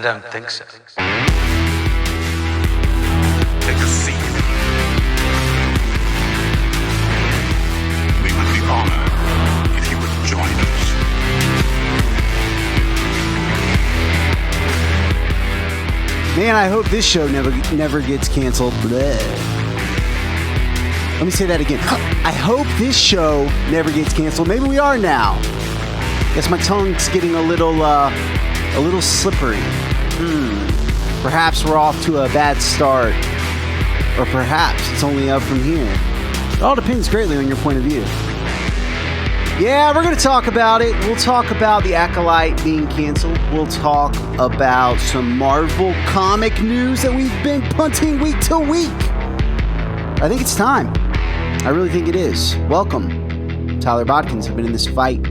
don't think so. Take a seat. We would be honored if you would join us. Man, I hope this show never gets canceled. Bleh. Let me say that again. I hope this show never gets canceled. Maybe we are now. Guess my tongue's getting a little slippery. Perhaps we're off to a bad start. Or perhaps it's only up from here. It all depends greatly on your point of view. Yeah, we're going to talk about it. We'll talk about the Acolyte being canceled. We'll talk about some Marvel comic news that we've been punting week to week. I think it's time. I really think it is. Welcome. Tyler Bodkins. I've been in this fight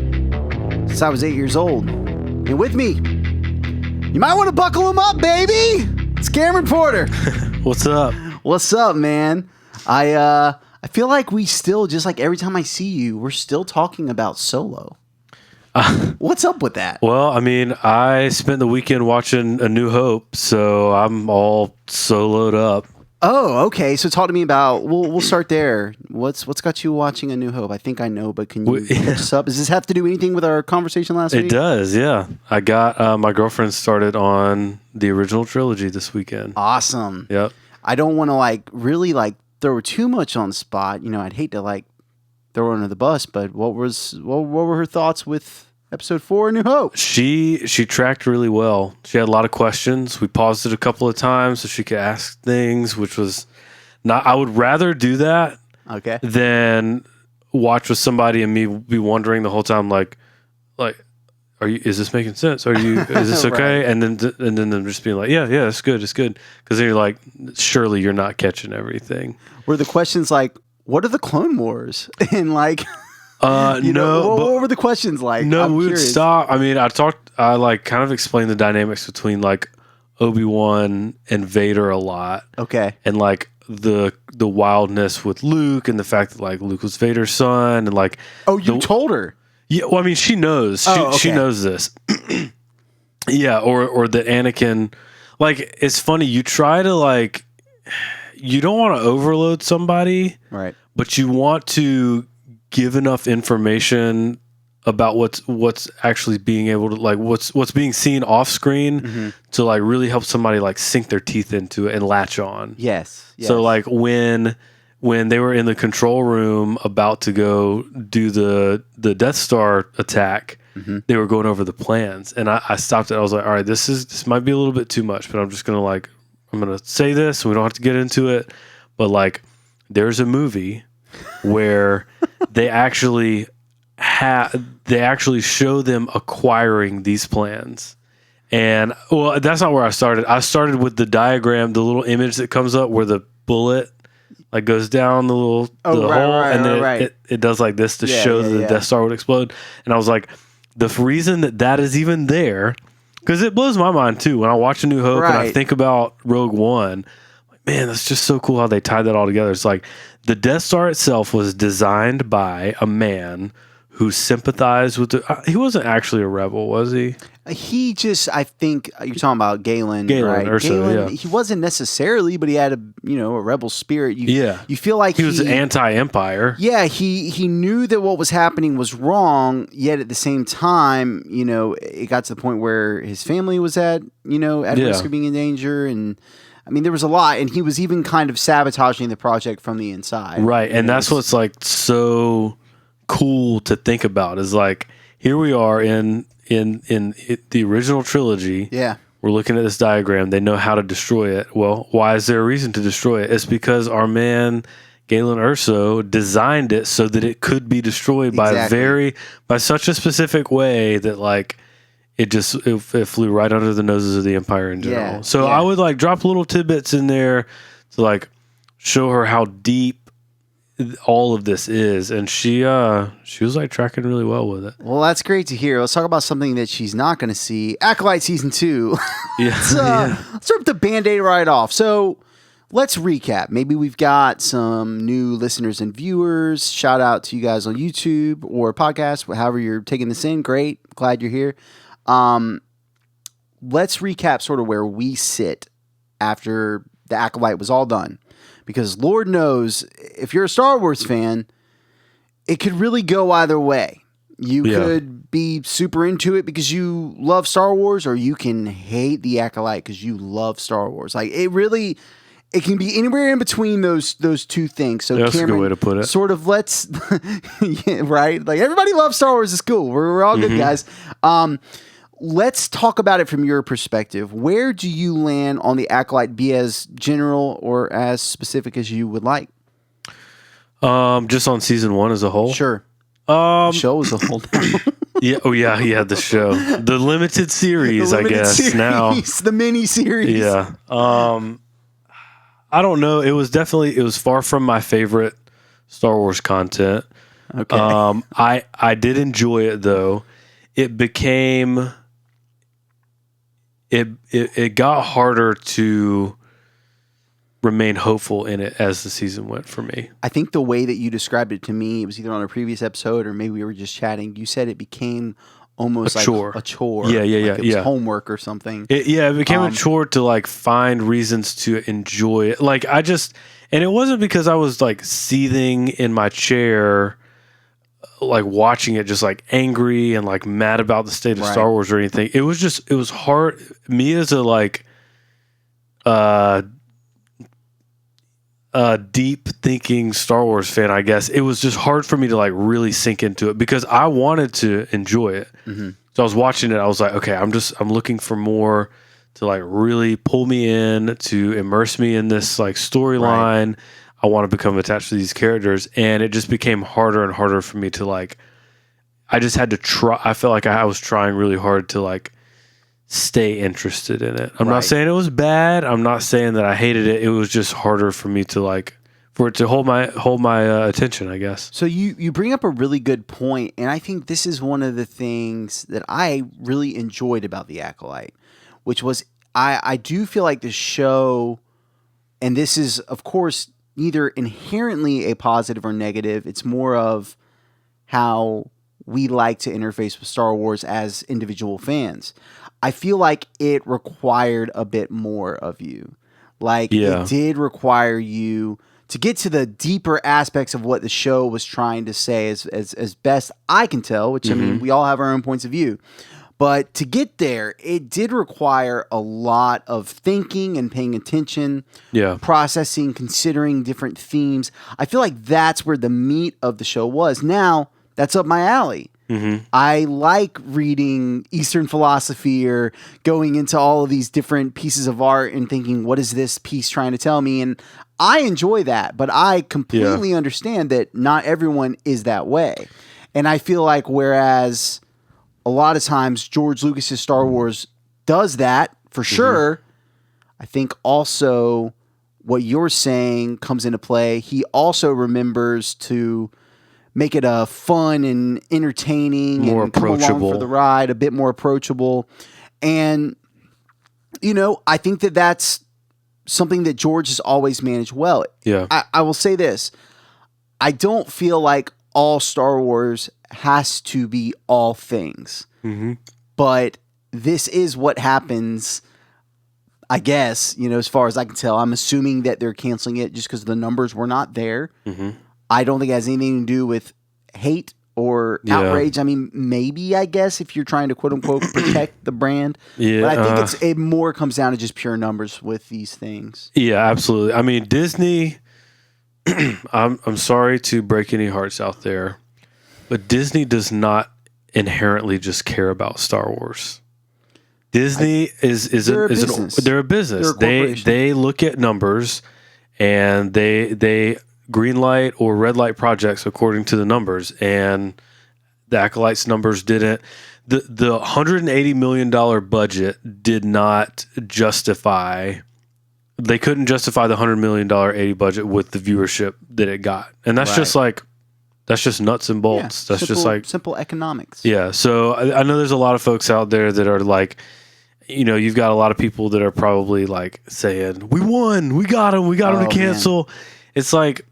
since I was 8 years old. And with me, you might want to buckle him up, baby. It's Cameron Porter. What's up? What's up, man? I feel like we still, just like every time I see you, we're still talking about Solo. What's up with that? Well, I mean, I spent the weekend watching A New Hope, so I'm all soloed up. Oh, okay. So talk to me about. We'll start there. What's got you watching A New Hope? I think I know, but can you catch us up? Does this have to do anything with our conversation last week? It does, yeah. I got my girlfriend started on the original trilogy this weekend. Awesome. Yep. I don't want to really throw too much on the spot. You know, I'd hate to throw her under the bus. But what were her thoughts with episode 4, A New Hope? She tracked really well. She had a lot of questions. We paused it a couple of times so she could ask things, which was not. I would rather do that, okay, than watch with somebody and me be wondering the whole time, like, is this making sense? Is this okay? Right. And then them just being like, yeah, it's good. Because then you're like, surely you're not catching everything. Were the questions like, what are the Clone Wars? And no. What were the questions like? No, I'm we curious. would stop. I mean, I kind of explained the dynamics between Obi-Wan and Vader a lot. Okay. And the wildness with Luke and the fact that Luke was Vader's son and Oh, you told her. Yeah, well, I mean, she knows. She knows this. Yeah, or that Anakin, it's funny. You try to you don't want to overload somebody, right? But you want to give enough information about what's actually being able to what's being seen off screen to really help somebody sink their teeth into it and latch on. Yes. So when they were in the control room about to go do the Death Star attack, they were going over the plans, and I stopped it. I was like, all right, this might be a little bit too much, but I'm just gonna I'm gonna say this, and we don't have to get into it. But there's a movie where they actually show them acquiring these plans. And well, that's not where I started. I started with the diagram, the little image that comes up where the bullet goes down the little hole, and then it does this to show that the Death Star would explode. And I was like, the reason that is even there, because it blows my mind too when I watch A New Hope and I think about Rogue One. Man, that's just so cool how they tied that all together. It's the Death Star itself was designed by a man who sympathized with he wasn't actually a rebel, was he? He just, I think you're talking about Galen, right? Galen, he wasn't necessarily, but he had a rebel spirit. You feel like he was anti-empire. Yeah, he knew that what was happening was wrong, yet at the same time, it got to the point where his family was at risk of being in danger, and I mean, there was a lot, and he was even kind of sabotaging the project from the inside. Right, and that's what's so cool to think about is here we are in the original trilogy. Yeah. We're looking at this diagram. They know how to destroy it. Well, why is there a reason to destroy it? It's because our man Galen Erso designed it so that it could be destroyed by such a specific way that it flew right under the noses of the Empire in general. Yeah. So I would drop little tidbits in there to show her how deep all of this is, and she was tracking really well with it. Well, that's great to hear. Let's talk about something that she's not going to see. Acolyte season 2. Let's rip the Band-Aid right off. So let's recap. Maybe we've got some new listeners and viewers. Shout out to you guys on YouTube or podcast, however you're taking this in. Great. Glad you're here. let's recap sort of where we sit after the Acolyte was all done. Because Lord knows, if you're a Star Wars fan, it could really go either way. You could be super into it because you love Star Wars, or you can hate the Acolyte because you love Star Wars. Like, it can be anywhere in between those two things. So that's Cameron, a good way to put it. Sort of let's, yeah, right? Like, everybody loves Star Wars. It's cool. We're all good guys. Let's talk about it from your perspective. Where do you land on the Acolyte, be as general or as specific as you would like? Just on season 1 as a whole? Sure. The show as a whole. Yeah. Oh, yeah. The show, the limited series, I guess series, now the mini series. Yeah. I don't know. It was far from my favorite Star Wars content. Okay. I did enjoy it though. It became. It got harder to remain hopeful in it as the season went for me. I think the way that you described it to me, it was either on a previous episode or maybe we were just chatting. You said it became almost like a chore. Yeah. Like it was homework or something. It became a chore to like find reasons to enjoy it. Like and it wasn't because I was like seething in my chair, like watching it just like angry and like mad about the state of Star Wars or anything. It was hard. Me as a like, deep thinking Star Wars fan, I guess it was just hard for me to like really sink into it because I wanted to enjoy it. Mm-hmm. So I was watching it. I was like, okay, I'm looking for more to like really pull me in, to immerse me in this like storyline. Right. I want to become attached to these characters, and it just became harder and harder for me to like. I just had to try. I felt like I was trying really hard to like stay interested in it. I'm not saying it was bad. I'm not saying that I hated it. It was just harder for me to like, for it to hold my attention, I guess. So you bring up a really good point, and I think this is one of the things that I really enjoyed about the Acolyte, which was I do feel like the show, and this is of course neither inherently a positive or negative. It's more of how we like to interface with Star Wars as individual fans. I feel like it required a bit more of you. Like, it did require you to get to the deeper aspects of what the show was trying to say as best I can tell, which, I mean, we all have our own points of view. But to get there, it did require a lot of thinking and paying attention, processing, considering different themes. I feel like that's where the meat of the show was. Now, that's up my alley. Mm-hmm. I like reading Eastern philosophy or going into all of these different pieces of art and thinking, what is this piece trying to tell me? And I enjoy that, but I completely understand that not everyone is that way. And I feel like whereas a lot of times George Lucas's Star Wars does that for sure, I think also what you're saying comes into play. He also remembers to make it a fun and entertaining, more and come approachable along for the ride, a bit more approachable. And, you know, I think that that's something that George has always managed well. Yeah. I will say this. I don't feel like all Star Wars has to be all things. Mm-hmm. But this is what happens, I guess, you know, as far as I can tell. I'm assuming that they're canceling it just because the numbers were not there. Mm-hmm. I don't think it has anything to do with hate or outrage. I mean, maybe, I guess, if you're trying to quote unquote protect the brand. Yeah. But I think it more comes down to just pure numbers with these things. Yeah, absolutely. I mean, Disney, I'm sorry to break any hearts out there, but Disney does not inherently just care about Star Wars. Disney they're a business. They're a business. They look at numbers and they green light or red light projects according to the numbers, and the Acolyte's numbers didn't. The $180 million budget did not justify. They couldn't justify the $100 million 80 budget with the viewership that it got, and that's just like that's just nuts and bolts. That's just like simple economics. Yeah. So I know there's a lot of folks out there that are like, you know, you've got a lot of people that are probably like saying, "We won, we got him to cancel." Man. It's like,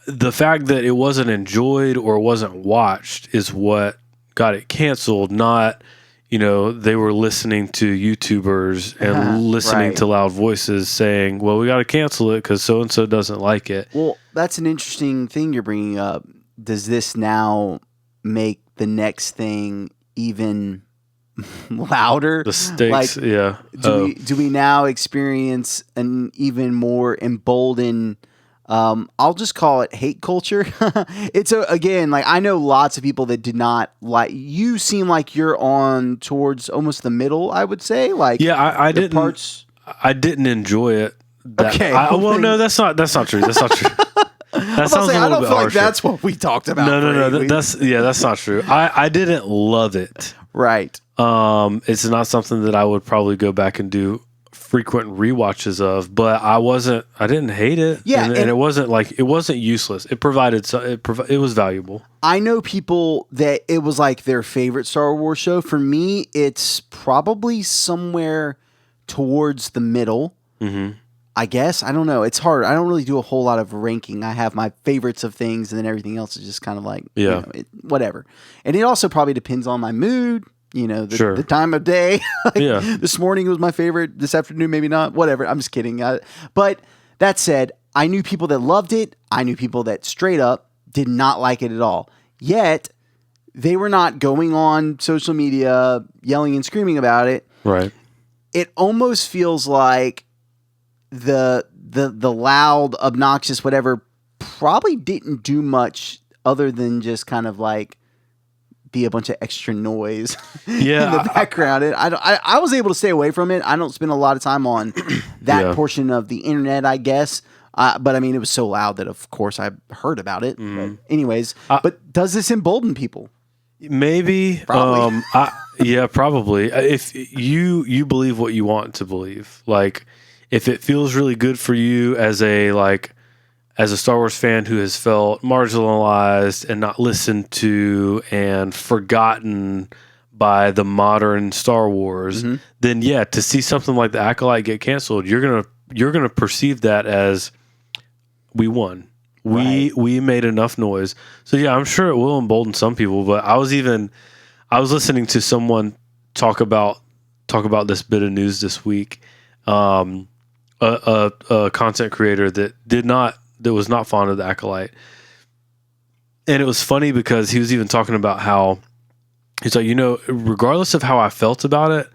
the fact that it wasn't enjoyed or wasn't watched is what got it canceled, not, they were listening to YouTubers and listening Right. to loud voices saying, well, we got to cancel it because so-and-so doesn't like it. Well, that's an interesting thing you're bringing up. Does this now make the next thing even louder? The stakes, yeah. Do we now experience an even more emboldened, I'll just call it hate culture? It's again, like, I know lots of people that did not like. You seem like you're on towards almost the middle, I would say. Like, Yeah, I the didn't. parts. I didn't enjoy it. Okay. Well, no, that's not true. That's not true. That sounds I a little don't bit feel like harsher. that's what we talked about. No. Brady. That's not true. I didn't love it. Right. It's not something that I would probably go back and do frequent rewatches of, but I didn't hate it. Yeah, and it wasn't useless. It provided it was valuable. I know people that it was like their favorite Star Wars show. For me, it's probably somewhere towards the middle. Mm-hmm. I guess. I don't know. It's hard. I don't really do a whole lot of ranking. I have my favorites of things, and then everything else is just kind of like, whatever. And it also probably depends on my mood, the time of day. This morning was my favorite. This afternoon, maybe not. Whatever. I'm just kidding. But that said, I knew people that loved it. I knew people that straight up did not like it at all. Yet, they were not going on social media yelling and screaming about it. Right. It almost feels like the loud, obnoxious, whatever, probably didn't do much other than just kind of like be a bunch of extra noise in the background. I was able to stay away from it. I don't spend a lot of time on that portion of the internet, I guess. But I mean, it was so loud that of course I heard about it. But anyways, but does this embolden people? Maybe. Probably. Probably. If you believe what you want to believe, like, if it feels really good for you as a Star Wars fan who has felt marginalized and not listened to and forgotten by the modern Star Wars, then to see something like the Acolyte get canceled, you're gonna perceive that as we won. We made enough noise. So I'm sure it will embolden some people. But I was listening to someone talk about this bit of news this week. A content creator that was not fond of the Acolyte. And it was funny because he was even talking about how he's like, regardless of how I felt about it,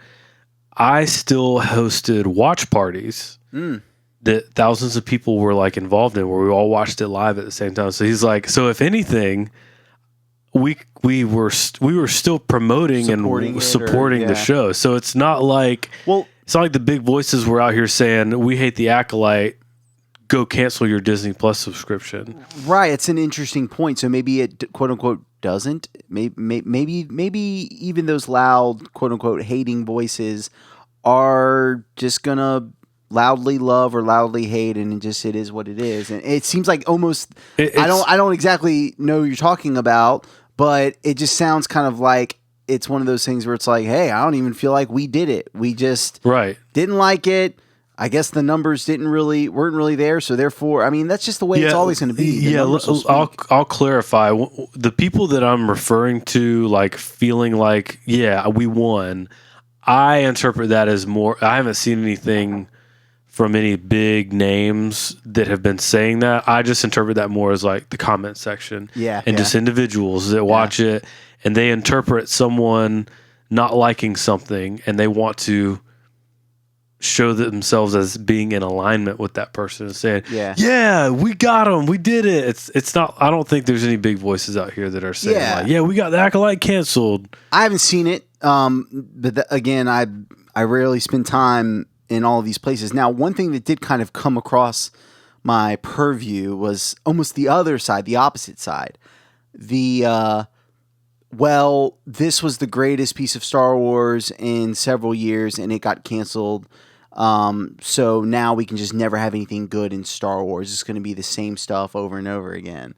I still hosted watch parties that thousands of people were like involved in, where we all watched it live at the same time. So he's like, so if anything, we were still promoting and supporting the show. So it's not like it's not like the big voices were out here saying we hate the Acolyte, go cancel your Disney Plus subscription. Right. It's an interesting point. So maybe it quote unquote doesn't. Maybe even those loud quote unquote hating voices are just gonna loudly love or loudly hate, and it is what it is. And it seems like almost I don't exactly know what you're talking about, but it just sounds kind of like it's one of those things where it's like, hey, I don't even feel like we did it. We just didn't like it. I guess the numbers weren't really there, so therefore, I mean, that's just the way it's always going to be. I'll clarify. The people that I'm referring to, like feeling like, we won, I interpret that as more. I haven't seen anything from any big names that have been saying that. I just interpret that more as like the comment section, and just individuals that watch it and they interpret someone not liking something and they want to show themselves as being in alignment with that person and saying, we got them, we did it. It's not. I don't think there's any big voices out here that are saying we got the Acolyte canceled. I haven't seen it, but again, I rarely spend time in all of these places. Now, one thing that did kind of come across my purview was almost the other side, the opposite side. This was the greatest piece of Star Wars in several years, and it got canceled. So now we can just never have anything good in Star Wars. It's going to be the same stuff over and over again.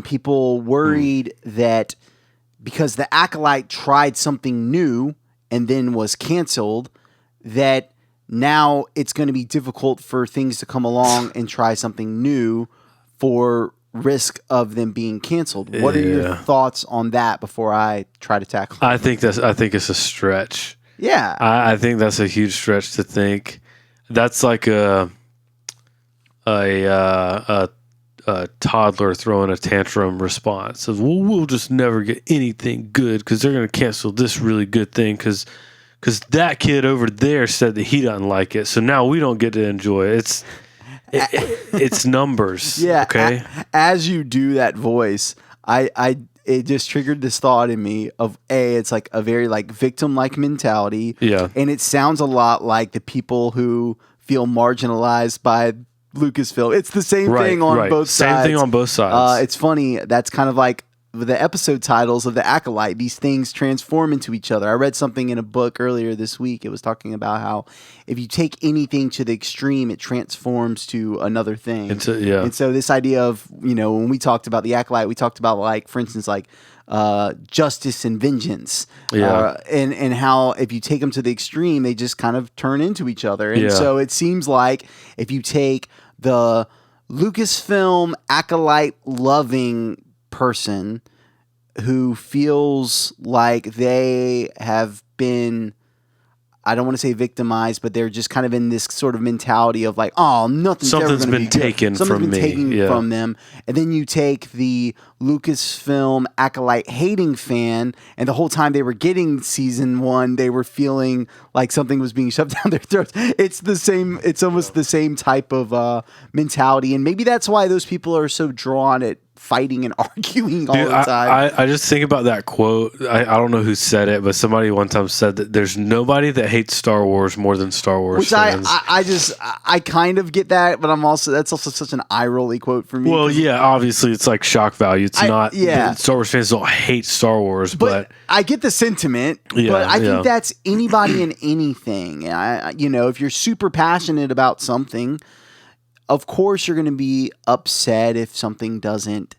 People worried that because the Acolyte tried something new and then was canceled, that now it's going to be difficult for things to come along and try something new for risk of them being canceled. What are your thoughts on that before I try to tackle it? I think it's a stretch. Yeah. I think that's a huge stretch to think. That's like a toddler throwing a tantrum response of, well, we'll just never get anything good because they're going to cancel this really good thing because that kid over there said that he doesn't like it, so now we don't get to enjoy it. It's numbers. Yeah. Okay. As you do that voice, it just triggered this thought in me of it's like a very like victim-like mentality. Yeah. And it sounds a lot like the people who feel marginalized by Lucasfilm. It's the same thing on both sides. Same thing on both sides. It's funny. That's kind of like the episode titles of the Acolyte. These things transform into each other. I read something in a book earlier this week. It was talking about how if you take anything to the extreme, it transforms to another thing. And so this idea of, when we talked about the Acolyte, we talked about, like, for instance, like justice and vengeance. And how if you take them to the extreme, they just kind of turn into each other. And so it seems like if you take the Lucasfilm Acolyte loving person who feels like they have been, I don't want to say victimized, but they're just kind of in this sort of mentality of like, oh, something's been taken from them. And then you take the Lucasfilm Acolyte hating fan, and the whole time they were getting season 1, they were feeling like something was being shoved down their throats. It's almost the same type of mentality. And maybe that's why those people are so drawn at fighting and arguing all the time. I just think about that quote. I don't know who said it, but somebody one time said that there's nobody that hates Star Wars more than Star Wars fans. I kind of get that, but that's also such an eye-rolly quote for me. Well, yeah, obviously it's like shock value. It's not. Yeah. Star Wars fans don't hate Star Wars, but I get the sentiment. But I think that's anybody and anything. If you're super passionate about something, of course you're going to be upset if something doesn't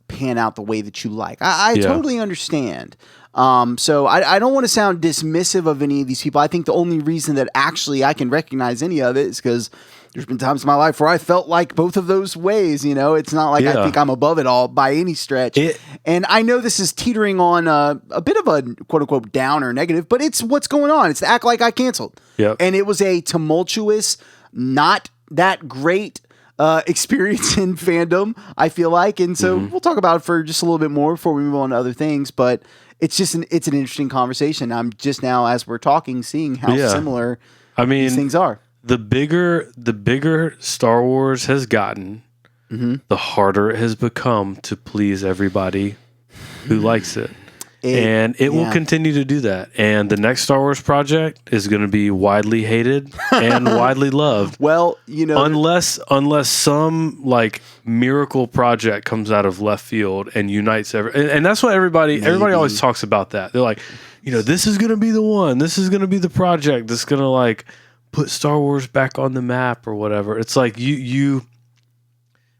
pan out the way that you like. I totally understand. So I don't want to sound dismissive of any of these people. I think the only reason that actually I can recognize any of it is because there's been times in my life where I felt like both of those ways. It's not like I think I'm above it all by any stretch. And I know this is teetering on a bit of a quote-unquote down or negative, but it's what's going on. It's the Acolyte got canceled. Yep. And it was a tumultuous, not that great experience in fandom, I feel like. And so we'll talk about it for just a little bit more before we move on to other things. But it's just an interesting conversation. I'm just now, as we're talking, seeing how similar these things are. The bigger Star Wars has gotten, the harder it has become to please everybody who likes it. And it will continue to do that. And the next Star Wars project is going to be widely hated and widely loved. Well, unless some like miracle project comes out of left field and unites and that's what everybody always talks about that. They're like, this is going to be the one. This is going to be the project that's going to like put Star Wars back on the map or whatever. It's like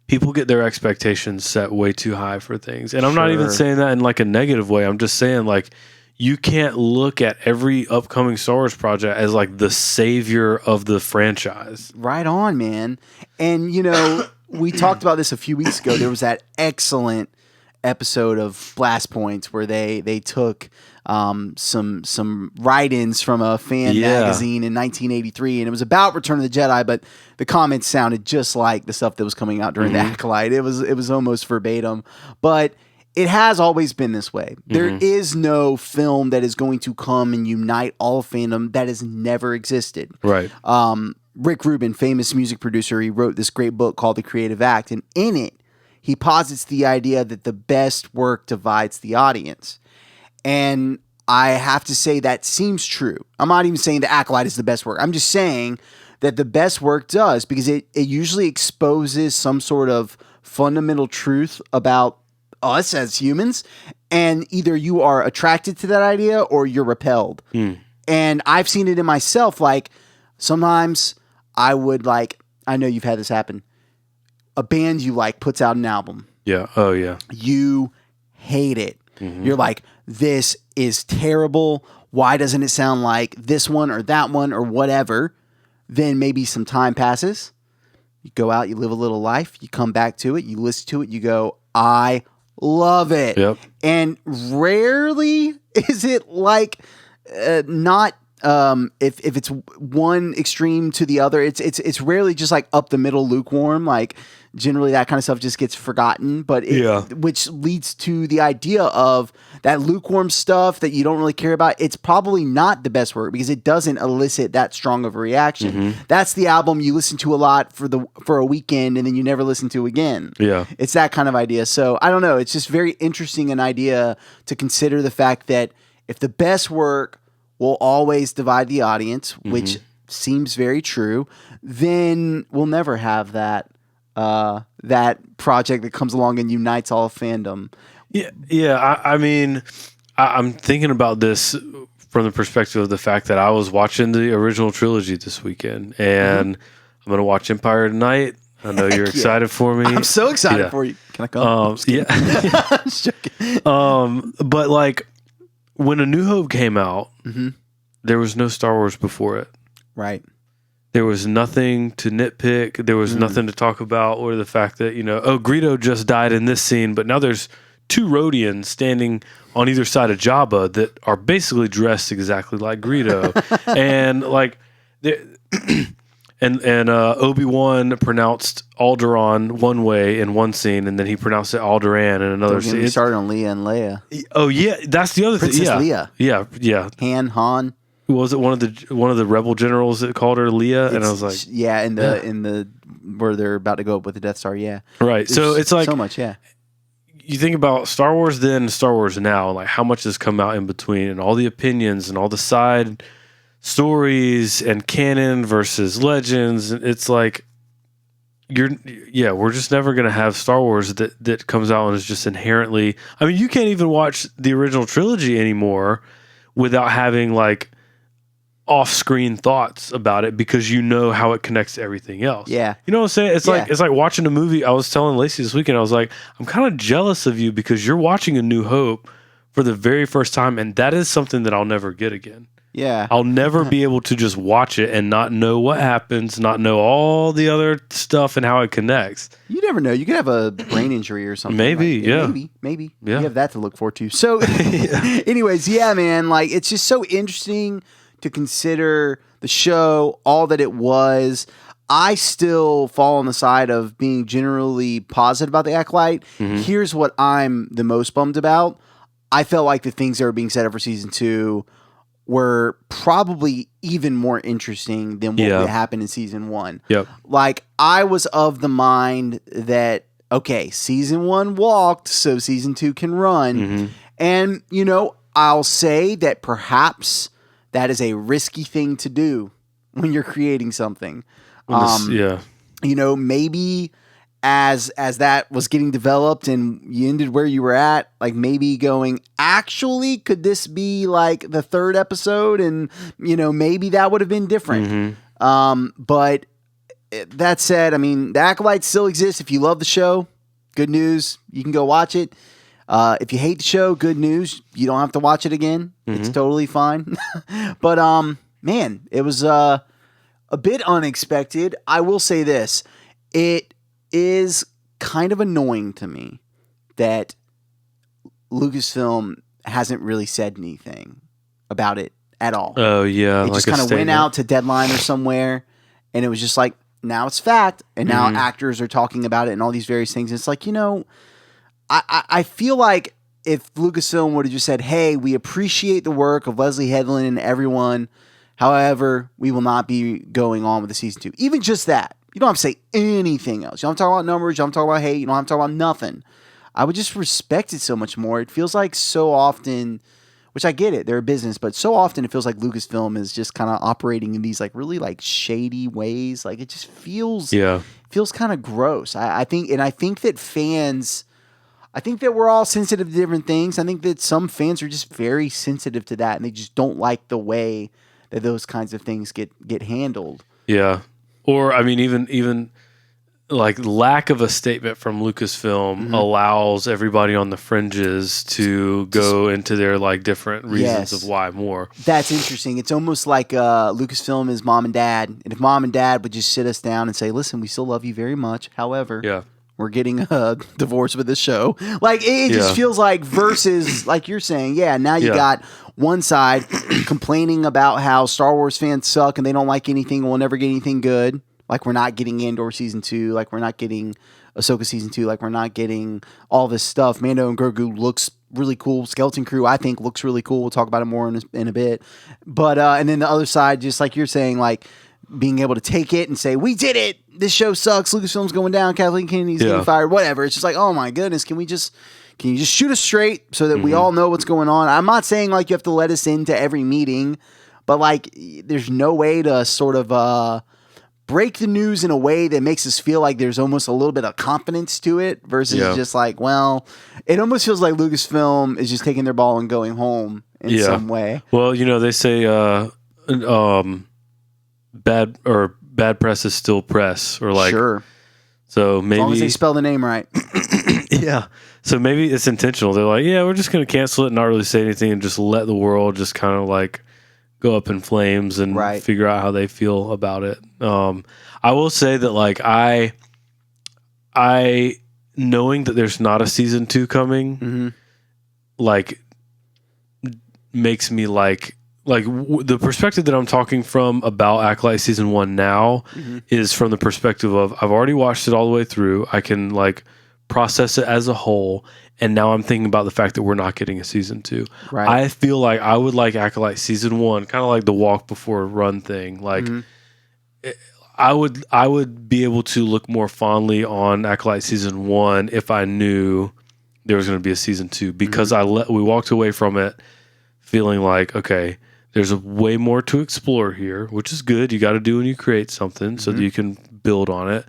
people get their expectations set way too high for things. And I'm not even saying that in like a negative way. I'm just saying like you can't look at every upcoming Star Wars project as like the savior of the franchise. Right on, man. And, we talked about this a few weeks ago. There was that excellent episode of Blast Points where they took some write-ins from a fan magazine in 1983, and it was about Return of the Jedi, but the comments sounded just like the stuff that was coming out during the Acolyte. It was almost verbatim, but it has always been this way. There is no film that is going to come and unite all of fandom. That has never existed. Right. Rick Rubin, famous music producer, he wrote this great book called The Creative Act, and in it, he posits the idea that the best work divides the audience. And I have to say that seems true. I'm not even saying the Acolyte is the best work. I'm just saying that the best work does, because it usually exposes some sort of fundamental truth about us as humans, and either you are attracted to that idea or you're repelled. And I've seen it in myself. Like sometimes I would I know you've had this happen. A band you like puts out an album. Yeah. Oh yeah. You hate it. You're like, this is terrible. Why doesn't it sound like this one or that one or whatever? Then maybe some time passes You go out, you live a little life, you come back to it, you listen to it, you go, I love it. Yep. And rarely is it like not if it's one extreme to the other, it's rarely just like up the middle lukewarm. Like generally that kind of stuff just gets forgotten, but which leads to the idea of that lukewarm stuff that you don't really care about. It's probably not the best work because it doesn't elicit that strong of a reaction. Mm-hmm. That's the album you listen to a lot for a weekend and then you never listen to again. Yeah. It's that kind of idea. So I don't know. It's just very interesting an idea to consider the fact that if the best work will always divide the audience, which seems very true, then we'll never have that that project that comes along and unites all of fandom. Yeah. I mean, I'm thinking about this from the perspective of the fact that I was watching the original trilogy this weekend, and I'm going to watch Empire tonight. I know you're excited for me. I'm so excited for you. Can I come? Yeah. I'm just joking. But like when A New Hope came out, there was no Star Wars before it. Right. There was nothing to nitpick. There was nothing to talk about, or the fact that, Greedo just died in this scene, but now there's 2 Rhodians standing on either side of Jabba that are basically dressed exactly like Greedo. And like, and Obi-Wan pronounced Alderaan one way in one scene, and then he pronounced it Alderaan in another scene. He started on Leia and Leia. Oh yeah, that's the other Princess thing. Leia. Yeah. Han. Was it one of the rebel generals that called her Leia? And I was like, in the where they're about to go up with the Death Star. Yeah, right. So it's like so much. Yeah, you think about Star Wars then, Star Wars now, like how much has come out in between, and all the opinions and all the side stories and canon versus legends. It's like we're just never gonna have Star Wars that comes out and is just inherently. I mean, you can't even watch the original trilogy anymore without having like off-screen thoughts about it because you know how it connects to everything else. Yeah. You know what I'm saying? It's like watching a movie. I was telling Lacey this weekend, I was like, I'm kind of jealous of you because you're watching A New Hope for the very first time, and that is something that I'll never get again. Yeah. I'll never be able to just watch it and not know what happens, not know all the other stuff and how it connects. You never know. You could have a brain injury or something. Maybe, Maybe. Yeah. You have that to look forward to. So anyways, yeah, man, like it's just so interesting to consider the show, all that it was. I still fall on the side of being generally positive about the Acolyte. Here's what I'm the most bummed about. I felt like the things that were being set up for season 2 were probably even more interesting than what happened in season 1. Yep. Like I was of the mind that, okay, season 1 walked, so season 2 can run. And, I'll say that perhaps that is a risky thing to do when you're creating something. Maybe as that was getting developed and you ended where you were at, like maybe going, actually, could this be like the 3rd episode? And, maybe that would have been different. But that said, I mean, the Acolyte still exists. If you love the show, good news. You can go watch it. If you hate the show, good news. You don't have to watch it again. It's totally fine. But, man, it was a bit unexpected. I will say this. It is kind of annoying to me that Lucasfilm hasn't really said anything about it at all. Oh, yeah. It just kind of went out to Deadline or somewhere, and it was just like, now it's fact, and now actors are talking about it and all these various things. And it's like, I feel like if Lucasfilm would have just said, hey, we appreciate the work of Leslie Headland and everyone, however, we will not be going on with the season 2. Even just that. You don't have to say anything else. You don't have to talk about numbers. You don't have to talk about hate. You don't have to talk about nothing. I would just respect it so much more. It feels like so often, which I get it, they're a business, but so often it feels like Lucasfilm is just kind of operating in these like really like shady ways. Like it just feels kind of gross. I think that fans, I think that we're all sensitive to different things. I think that some fans are just very sensitive to that, and they just don't like the way that those kinds of things get handled. Yeah. Or I mean, even like lack of a statement from Lucasfilm allows everybody on the fringes to go into their like different reasons of why more. That's interesting. It's almost like Lucasfilm is mom and dad. And if mom and dad would just sit us down and say, listen, we still love you very much. However, we're getting a divorce with this show. Like, it just feels like versus, like you're saying, now you got one side complaining about how Star Wars fans suck and they don't like anything, we'll never get anything good. Like, we're not getting Andor Season 2. Like, we're not getting Ahsoka Season 2. Like, we're not getting all this stuff. Mando and Grogu looks really cool. Skeleton Crew, I think, looks really cool. We'll talk about it more in a bit. But, and then the other side, just like you're saying, like, being able to take it and say, we did it! This show sucks. Lucasfilm's going down. Kathleen Kennedy's getting fired. Whatever. It's just like, oh my goodness, can you just shoot us straight so that we all know what's going on? I'm not saying, like, you have to let us into every meeting, but, like, there's no way to sort of, break the news in a way that makes us feel like there's almost a little bit of confidence to it versus just like, well, it almost feels like Lucasfilm is just taking their ball and going home in some way. Well, you know, they say bad press is still press, or like, so maybe as long as they spell the name right. So maybe it's intentional. They're like, we're just going to cancel it and not really say anything and just let the world just kind of like go up in flames and figure out how they feel about it. I will say that like I knowing that there's not a season 2 coming, like makes me like the perspective that I'm talking from about Acolyte Season 1 now is from the perspective of I've already watched it all the way through. I can like process it as a whole. And now I'm thinking about the fact that we're not getting a season 2. Right. I feel like I would like Acolyte Season 1, kind of like the walk before run thing. Like I would be able to look more fondly on Acolyte Season 1 if I knew there was going to be a Season 2, because we walked away from it feeling like, okay, there's a way more to explore here, which is good. You got to do when you create something so that you can build on it.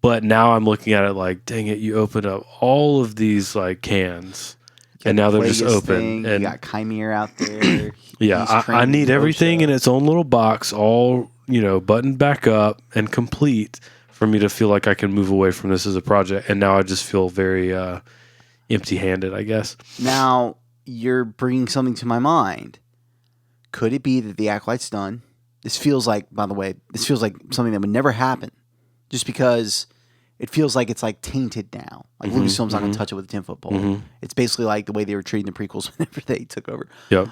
But now I'm looking at it like, dang it, you opened up all of these like cans, and now they're just open. And you got Chimera out there. I need everything in its own little box, all buttoned back up and complete for me to feel like I can move away from this as a project. And now I just feel very empty-handed, I guess. Now you're bringing something to my mind. Could it be that the Acolyte's done? This feels like, by the way, something that would never happen, just because it feels like it's like tainted now. Like Lucasfilm's not going to touch it with a 10-foot pole. It's basically like the way they were treating the prequels whenever they took over. Yep.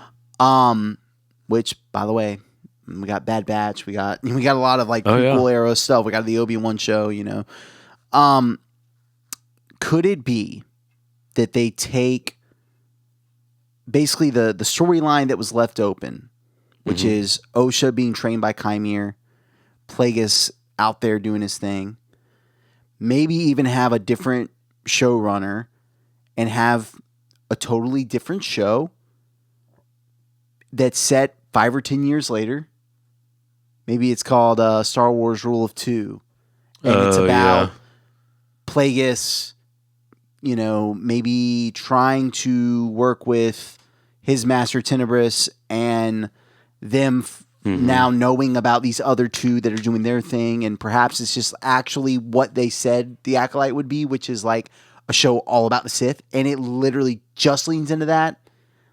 Which, by the way, we got Bad Batch. We got a lot of like prequel era stuff. We got the Obi-Wan show. Could it be that they take basically the storyline that was left open, which is Osha being trained by Chimera, Plagueis out there doing his thing, maybe even have a different showrunner and have a totally different show that's set 5 or 10 years later. Maybe it's called Star Wars Rule of Two, and it's about Plagueis, maybe trying to work with his master Tenebris and them now knowing about these other two that are doing their thing, and perhaps it's just actually what they said the Acolyte would be, which is like a show all about the Sith, and it literally just leans into that.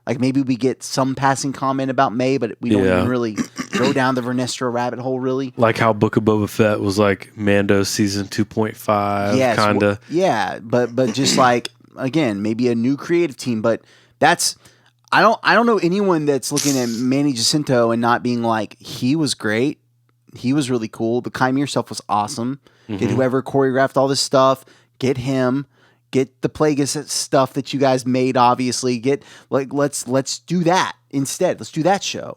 Like maybe we get some passing comment about May, but we don't even really go down the Vernestra rabbit hole, really. Like how Book of Boba Fett was like Mando season 2.5, kind of. But just like, again, maybe a new creative team, but that's... I don't know anyone that's looking at Manny Jacinto and not being like, he was great. He was really cool. The Chimera stuff was awesome. Get whoever choreographed all this stuff. Get him. Get the Plagueis stuff that you guys made, obviously. Let's do that instead. Let's do that show.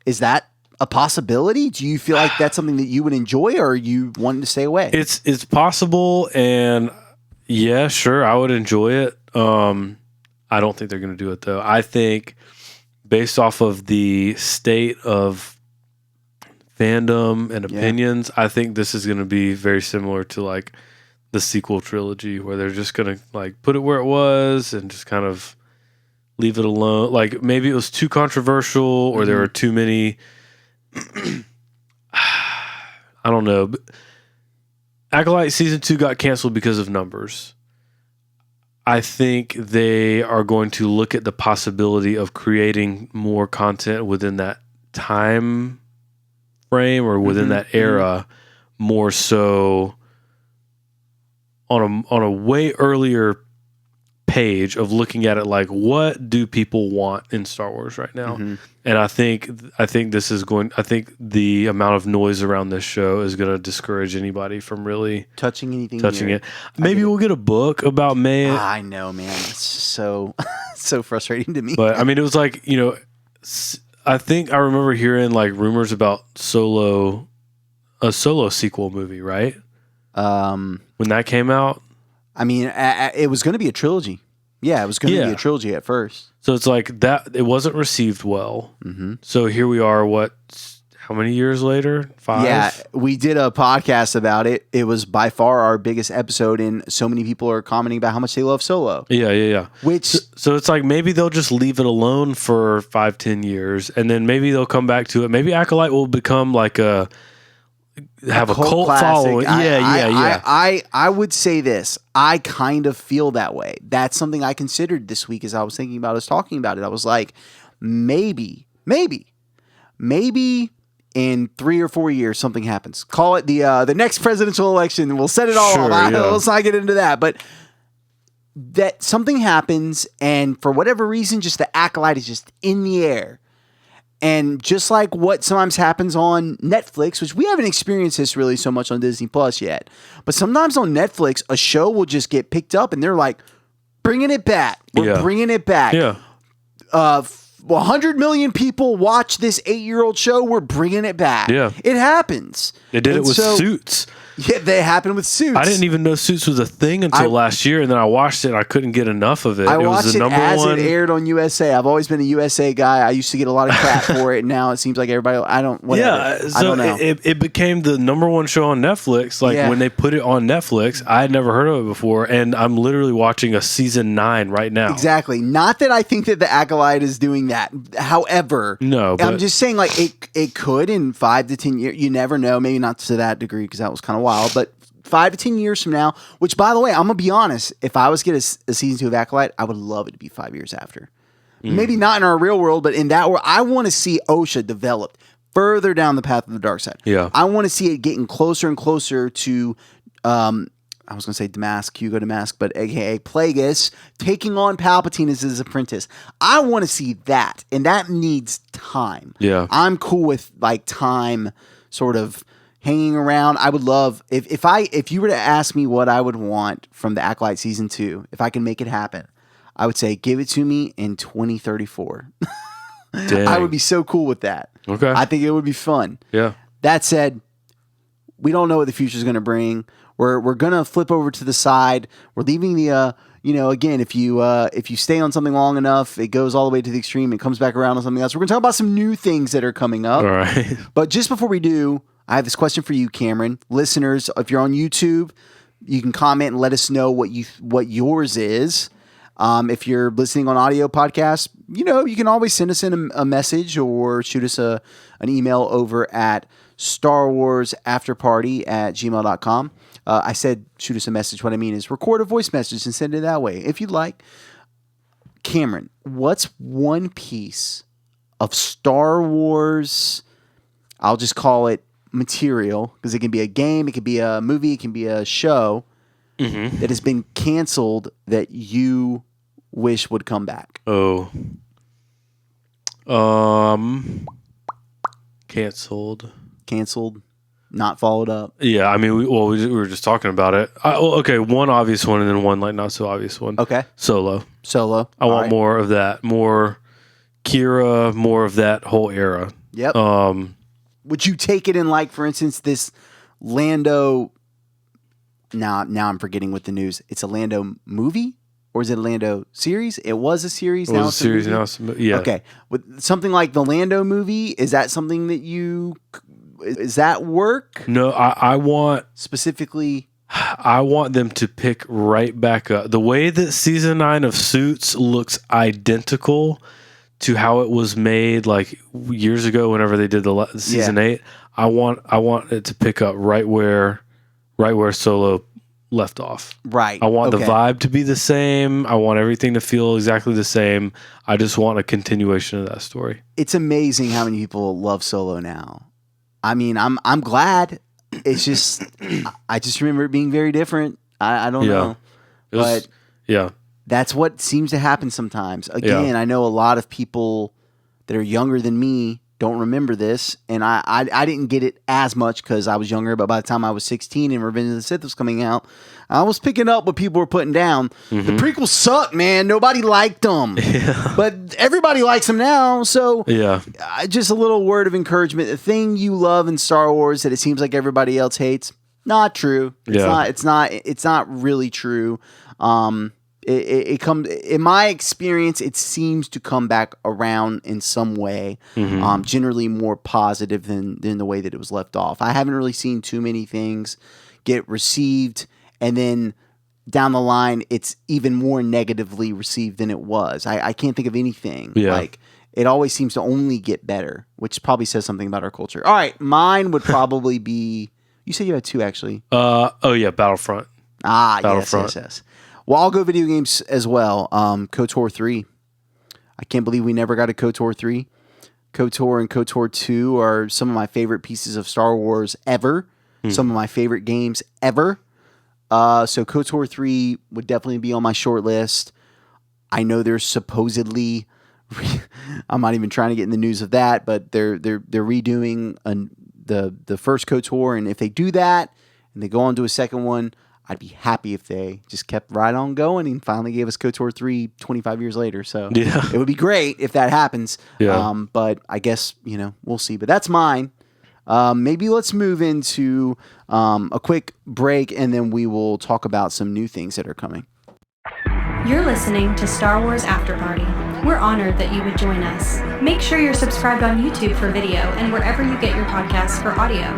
Is that a possibility? Do you feel like that's something that you would enjoy, or are you wanting to stay away? It's possible, and yeah, sure, I would enjoy it. I don't think they're going to do it, though. I think based off of the state of fandom and opinions, I think this is going to be very similar to like the sequel trilogy, where they're just going to like put it where it was and just kind of leave it alone. Like maybe it was too controversial, or there were too many. I don't know. Acolyte season 2 got canceled because of numbers. I think they are going to look at the possibility of creating more content within that time frame or within that era, more so on a way earlier page of looking at it like, what do people want in Star Wars right now? And I think the amount of noise around this show is going to discourage anybody from really touching anything. It. Maybe we'll get a book about May. I know, man. It's so frustrating to me. But I mean, it was like, I think I remember hearing like rumors about a solo sequel movie, right? When that came out. I mean, it was going to be a trilogy. Yeah, it was going to be a trilogy at first. So it's like that. It wasn't received well. So here we are. How many years later? 5? Yeah, we did a podcast about it. It was by far our biggest episode, and so many people are commenting about how much they love Solo. Yeah. Which so it's like maybe they'll just leave it alone for 5-10 years, and then maybe they'll come back to it. Maybe Acolyte will become like have a cult following. Yeah. I would say this. I kind of feel that way. That's something I considered this week as I was thinking about us talking about it. I was like, maybe in 3 or 4 years something happens. Call it the next presidential election. We'll set it all up. Let's not get into that. But that something happens, and for whatever reason, just the Acolyte is just in the air. And just like what sometimes happens on Netflix, which we haven't experienced this really so much on Disney Plus yet, but sometimes on Netflix, a show will just get picked up and they're like, bringing it back. We're bringing it back. Yeah. 100 million people watch this 8-year-old show. We're bringing it back. Yeah. It happens. They did it with Suits. Yeah, they happened with Suits. I didn't even know Suits was a thing until last year, and then I watched it and I couldn't get enough of it. I watched was the number as one. it aired on USA. I've always been a USA guy. I used to get a lot of crap for it, and now it seems like everybody, whatever. Yeah, so I don't know. It became the number one show on Netflix. Like when they put it on Netflix, I had never heard of it before, and I'm literally watching a season 9 right now. Exactly. Not that I think that the Acolyte is doing that. However, I'm just saying like it could in 5 to 10 years. You never know. Maybe not to that degree because that was kind of wild, but 5 to 10 years from now, which by the way, I'm going to be honest, if I was to get a season 2 of Acolyte, I would love it to be 5 years after. Maybe not in our real world, but in that world, I want to see OSHA developed further down the path of the dark side. Yeah. I want to see it getting closer and closer to, I was going to say Hugo Damask, but aka Plagueis, taking on Palpatine as his apprentice. I want to see that, and that needs time. Yeah. I'm cool with like time sort of hanging around. I would love if you were to ask me what I would want from the Acolyte season 2, if I can make it happen, I would say give it to me in 2034. I would be so cool with that. Okay. I think it would be fun. Yeah. That said, we don't know what the future is going to bring. We're going to flip over to the side. We're leaving the again, if you stay on something long enough, it goes all the way to the extreme. It comes back around on something else. We're going to talk about some new things that are coming up. All right. But just before we do, I have this question for you, Cameron. Listeners, if you're on YouTube, you can comment and let us know what yours is. If you're listening on audio podcasts, you can always send us in a message or shoot us an email over at starwarsafterparty@gmail.com. I said shoot us a message. What I mean is record a voice message and send it that way if you'd like. Cameron, what's one piece of Star Wars, I'll just call it material, because it can be a game, it can be a movie, it can be a show, that has been canceled that you wish would come back? Canceled, not followed up. Yeah, I mean, we were just talking about it. Okay, one obvious one and then one like not so obvious one. Okay. Solo. I want more of that, more Kira, more of that whole era. Yep. Would you take it in, like, for instance, this Lando? Now I'm forgetting what the news. It's a Lando movie, or is it a Lando series? It was a series. Now it's a series. Now it's yeah. Okay, with something like the Lando movie, is that something that is that work? No, I want specifically. I want them to pick right back up. The way that season 9 of Suits looks identical to how it was made like years ago whenever they did the season 8. I want it to pick up right where right where Solo left off. Right. I want the Okay. vibe to be the same. I want everything to feel exactly the same. I just want a continuation of that story. It's amazing how many people love Solo now. I mean, I'm glad. It's just I just remember it being very different. I don't know. It was- But yeah. that's what seems to happen sometimes. Again, I know a lot of people that are younger than me don't remember this, and I didn't get it as much because I was younger, but by the time I was 16 and Revenge of the Sith was coming out, I was picking up what people were putting down. The prequels suck, man. Nobody liked them. But everybody likes them now, so Yeah. just a little word of encouragement. The thing you love in Star Wars that it seems like everybody else hates, not true. It's not really true. It comes, in my experience, it seems to come back around in some way, generally more positive than the way that it was left off. I haven't really seen too many things get received, and then down the line, it's even more negatively received than it was. I can't think of anything. Yeah. Like, it always seems to only get better, which probably says something about our culture. All right, mine would probably be, you said you had two, actually. Oh yeah, Battlefront. Battlefront. Yes. Well, I'll go video games as well. KOTOR 3. I can't believe we never got a KOTOR 3. KOTOR and KOTOR 2 are some of my favorite pieces of Star Wars ever. Some of my favorite games ever. So KOTOR 3 would definitely be on my short list. I know there's supposedly, I'm not even trying to get in the news of that, but they're redoing the first KOTOR, and if they do that and they go on to a second one, I'd be happy if they just kept right on going and finally gave us KOTOR 3 25 years later. So it would be great if that happens. Yeah. But I guess, we'll see. But that's mine. Maybe let's move into a quick break, and then we will talk about some new things that are coming. You're listening to Star Wars After Party. We're honored that you would join us. Make sure you're subscribed on YouTube for video and wherever you get your podcasts for audio.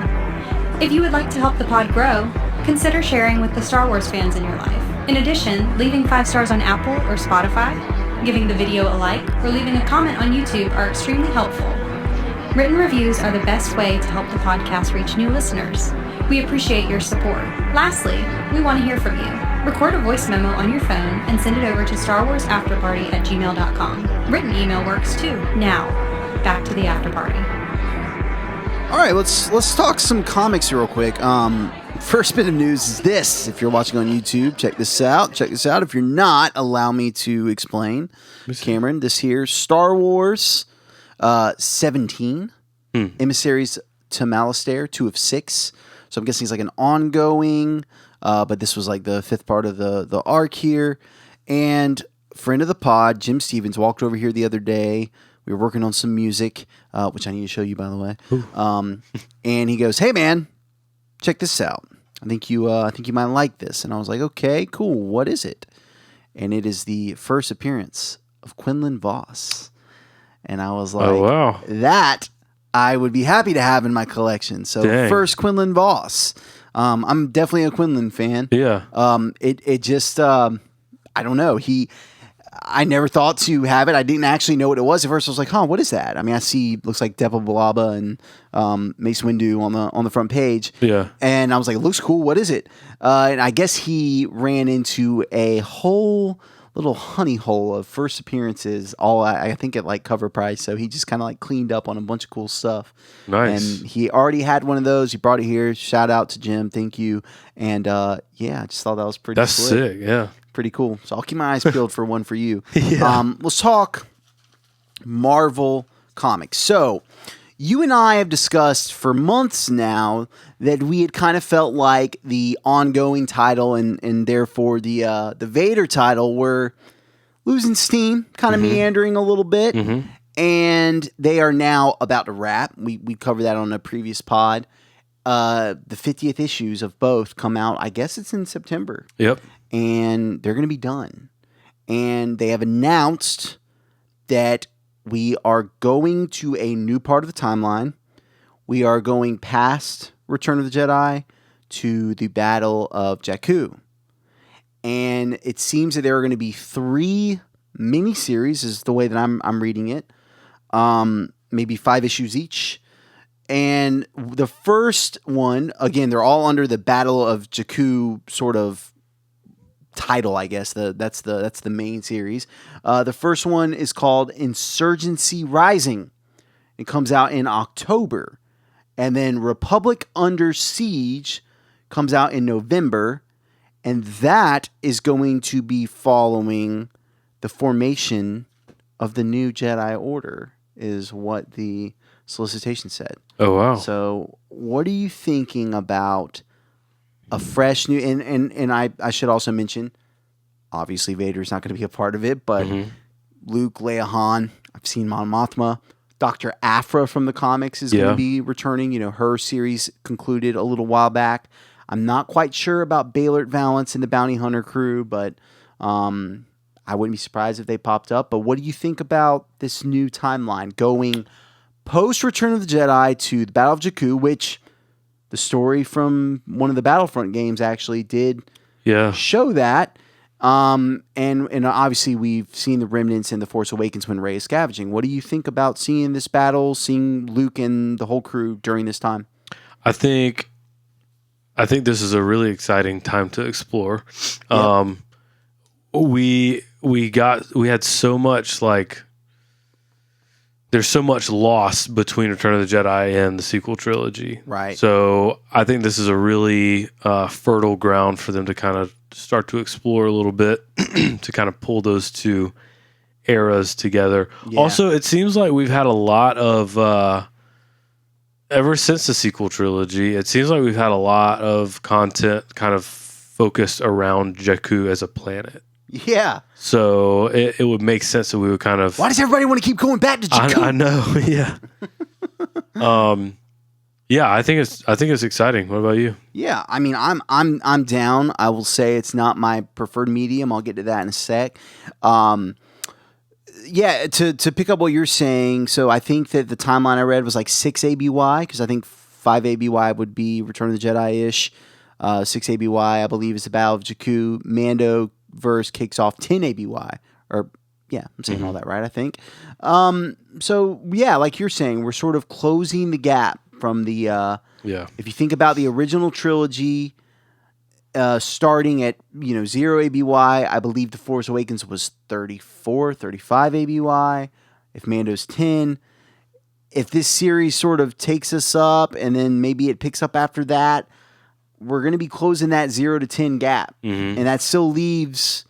If you would like to help the pod grow, consider sharing with the Star Wars fans in your life. In addition, leaving 5 stars on Apple or Spotify, giving the video a like, or leaving a comment on YouTube are extremely helpful. Written reviews are the best way to help the podcast reach new listeners. We appreciate your support. Lastly, we want to hear from you. Record a voice memo on your phone and send it over to starwarsafterparty@gmail.com. Written email works too. Now, back to the after party. All right, let's talk some comics real quick. First bit of news is this. If you're watching on YouTube, check this out. If you're not, allow me to explain. Cameron, this here, Star Wars 17, Emissaries to Malastare, 2 of 6. So I'm guessing it's like an ongoing, but this was like the 5th part of the arc here. And friend of the pod, Jim Stevens, walked over here the other day. We were working on some music, which I need to show you, by the way. And he goes, "Hey, man, check this out. I think you might like this." And I was like, "Okay, cool. What is it?" And it is the first appearance of Quinlan Voss. And I was like, Oh wow. that I would be happy to have in my collection. So Dang. first Quinlan Voss. I'm definitely a Quinlan fan. Yeah. It just I don't know. I never thought to have it. I didn't actually know what it was at first. I was like, "Huh, what is that?" I mean, I see looks like Depa Billaba and Mace Windu on the front page. Yeah. And I was like, "It looks cool. What is it?" And I guess he ran into a whole little honey hole of first appearances, all I think at like cover price. So he just kind of like cleaned up on a bunch of cool stuff. Nice. And he already had one of those. He brought it here. Shout out to Jim. Thank you. And yeah, I just thought that was pretty That's slick. sick. Yeah. Pretty cool. So I'll keep my eyes peeled for one for you. Yeah. Let's talk Marvel Comics. So you and I have discussed for months now that we had kind of felt like the ongoing title and therefore the Vader title were losing steam, kind of meandering a little bit. And they are now about to wrap. We covered that on a previous pod. The 50th issues of both come out, I guess it's in September. Yep. And they're going to be done. And they have announced that we are going to a new part of the timeline. We are going past Return of the Jedi to the Battle of Jakku. And it seems that there are going to be 3 miniseries, is the way that I'm reading it. Maybe 5 issues each. And the first one, again, they're all under the Battle of Jakku sort of title, I guess. That's the main series. The first one is called Insurgency Rising. It comes out in October. And then Republic Under Siege comes out in November. And that is going to be following the formation of the new Jedi Order, is what the solicitation said. Oh, wow. So what are you thinking about a fresh new... And I should also mention, obviously Vader's not going to be a part of it, but Luke, Leia, Han, I've seen Mon Mothma. Dr. Aphra from the comics is going to be returning. You know, her series concluded a little while back. I'm not quite sure about Baylor Valance and the Bounty Hunter crew, but I wouldn't be surprised if they popped up. But what do you think about this new timeline going post Return of the Jedi to the Battle of Jakku, which the story from one of the Battlefront games actually did show that. And obviously we've seen the remnants in The Force Awakens when Rey is scavenging. What do you think about seeing this battle, seeing Luke and the whole crew during this time? I think this is a really exciting time to explore. Yep. We had so much, like, there's so much loss between Return of the Jedi and the sequel trilogy. Right. So I think this is a really fertile ground for them to kind of start to explore a little bit to kind of pull those two eras together. Yeah. Also, it seems like we've had a lot of ever since the sequel trilogy, it seems like we've had a lot of content kind of focused around Jakku as a planet. Yeah. So it would make sense that we would kind of... Why does everybody want to keep going back to Jakku? I know, yeah. Yeah, I think it's exciting. What about you? Yeah, I mean, I'm down. I will say it's not my preferred medium. I'll get to that in a sec. Yeah, to pick up what you're saying, so I think that the timeline I read was like 6 ABY, because I think 5 ABY would be Return of the Jedi-ish. 6 ABY, I believe, is the Battle of Jakku. Mando verse kicks off 10 ABY. Or, yeah, I'm saying all that right, I think. So, yeah, like you're saying, we're sort of closing the gap from the... If you think about the original trilogy... starting at 0 ABY, I believe The Force Awakens was 34, 35 ABY. If Mando's 10, if this series sort of takes us up and then maybe it picks up after that, we're going to be closing that 0 to 10 gap, and that still leaves,